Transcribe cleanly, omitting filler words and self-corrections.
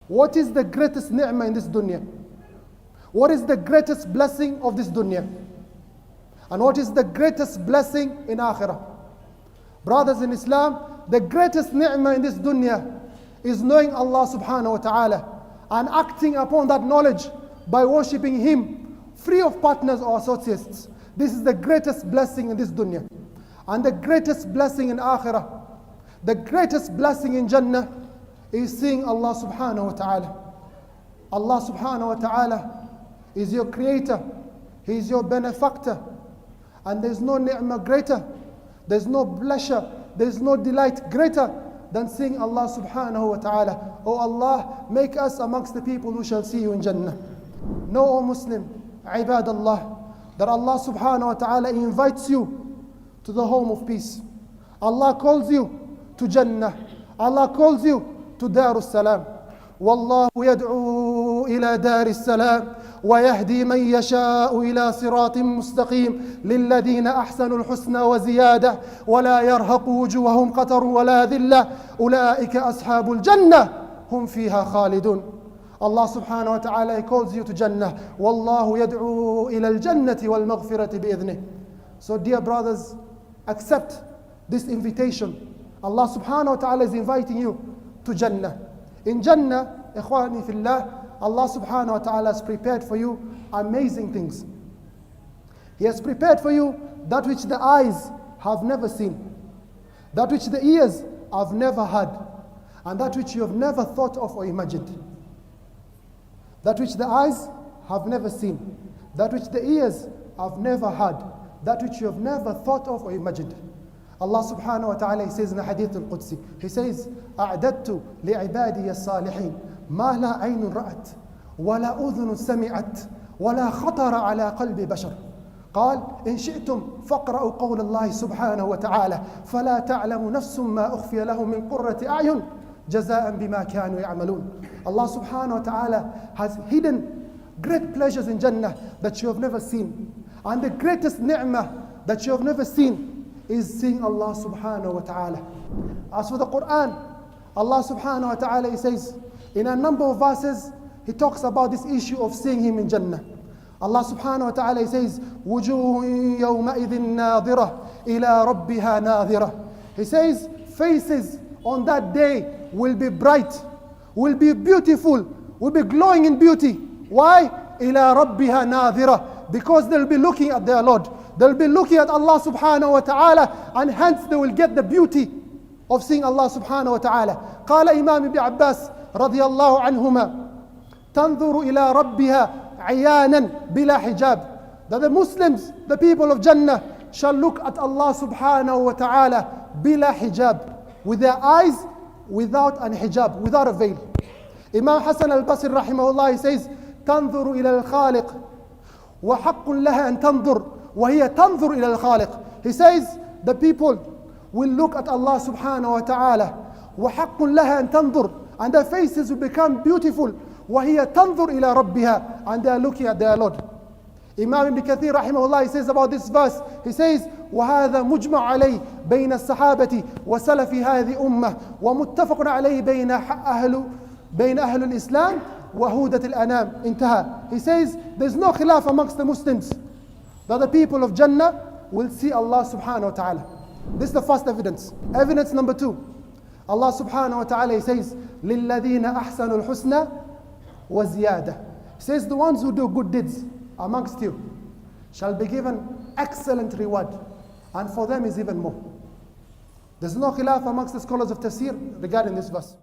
What is the greatest ni'mah in this dunya? What is the greatest blessing of this dunya? And what is the greatest blessing in Akhirah? Brothers in Islam, the greatest ni'mah in this dunya is knowing Allah subhanahu wa ta'ala and acting upon that knowledge by worshipping Him free of partners or associates. This is the greatest blessing in this dunya. And the greatest blessing in Akhirah, the greatest blessing in Jannah is seeing Allah subhanahu wa ta'ala. Allah subhanahu wa ta'ala is your creator. He is your benefactor. And there's no ni'mah greater. There's no pleasure. There's no delight greater than seeing Allah subhanahu wa ta'ala. Oh Allah, make us amongst the people who shall see you in Jannah. Know, O Muslim, ibadallah, that Allah subhanahu wa ta'ala invites you to the home of peace. Allah calls you to Jannah. Allah calls you to Darus Salam. Wallahu yad'u ila Daris Salam ويهدي من يشاء إلى صراط مستقيم للذين أحسنوا الحسنى وزيادة ولا يرهق وجوههم قتر ولا ذلة أولئك أصحاب الجنة هم فيها خالدون. Allah subhanahu wa ta'ala, He calls you to Jannah. Wallahu yad'u ila al-jannati wal maghfirati bi'idhnih. So dear brothers, accept this invitation. Allah subhanahu wa ta'ala is inviting you to Jannah. In Jannah, ikhwani fillah, Allah subhanahu wa ta'ala has prepared for you amazing things. He has prepared for you that which the eyes have never seen, that which the ears have never heard, and that which you have never thought of or imagined. That which the eyes have never seen, that which the ears have never heard, that which you have never thought of or imagined. Allah subhanahu wa ta'ala, He says in the Hadith al-Qudsi, He says, أعددت لعبادي الصالحين ما لا عين رأت ولا أذن سمعت ولا خطر على قلب بشر. قال إن شئتم فاقرأوا قول الله سبحانه وتعالى فلا تعلم نفس ما أخفي لهم من قرة أعين جزاء بما كانوا يعملون. Allah subhanahu wa ta'ala has hidden great pleasures in Jannah that you have never seen. And the greatest ni'mah that you have never seen is seeing Allah subhanahu wa ta'ala. As for the Qur'an, Allah subhanahu wa ta'ala, He says, in a number of verses, He talks about this issue of seeing Him in Jannah. Allah subhanahu wa ta'ala, He says, وُجُوهٌ يَوْمَئِذٍ نَاظِرَةٌ إِلَىٰ رَبِّهَا نَاظِرَةٌ. He says, faces on that day will be bright, will be beautiful, will be glowing in beauty. Why? إِلَىٰ رَبِّهَا نَاظِرَةٌ. Because they'll be looking at their Lord. They'll be looking at Allah subhanahu wa ta'ala, and hence they will get the beauty of seeing Allah subhanahu wa ta'ala. قال إمام ابن عباس رضي الله عنهما تنظر إلى ربها عيانا بلا حجاب. That the Muslims, the people of Jannah, shall look at Allah subhanahu wa ta'ala bila hijab, with their eyes without an hijab, without a veil. Imam Hassan al-Basri rahimahullah, he says, تنظر إلى الخالق وحق لها أن تنظر وهي تنظر إلى الخالق. He says, the people will look at Allah subhanahu wa ta'ala وحق لها أن تنظر, and their faces will become beautiful. وهي تنظر إلى ربها, and they are looking at their Lord. Imam Ibn Kathir rahimahullah, he says about this verse, he says, وهذا مجمع عليه بين الصحابة وسلف هذه أمة ومتفق عليه بين أهل الإسلام وهودة الأنام. انتهى. He says, there's no khilaf amongst the Muslims that the people of Jannah will see Allah subhanahu wa ta'ala. This is the first evidence. Evidence number 2. Allah subhanahu wa ta'ala, He says, لِلَّذِينَ أَحْسَنُوا الْحُسْنَى وَزِيَادَةً. He says, the ones who do good deeds amongst you shall be given excellent reward, and for them is even more. There's no khilaf amongst the scholars of tafsir regarding this verse.